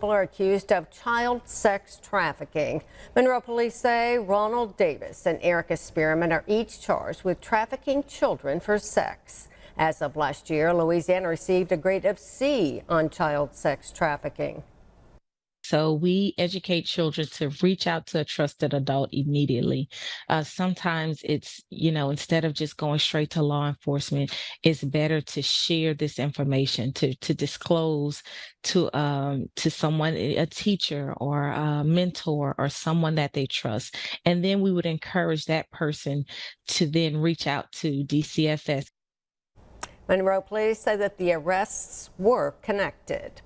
People are accused of child sex trafficking. Monroe police say Ronald Davis and Erica Spearman are each charged with trafficking children for sex. As of last year, Louisiana received a grade of C on child sex trafficking. So we educate children to reach out to a trusted adult immediately. Sometimes it's, instead of just going straight to law enforcement, it's better to share this information, to disclose to someone, a teacher or a mentor or someone that they trust. And then we would encourage that person to then reach out to DCFS. Monroe police say that the arrests were connected.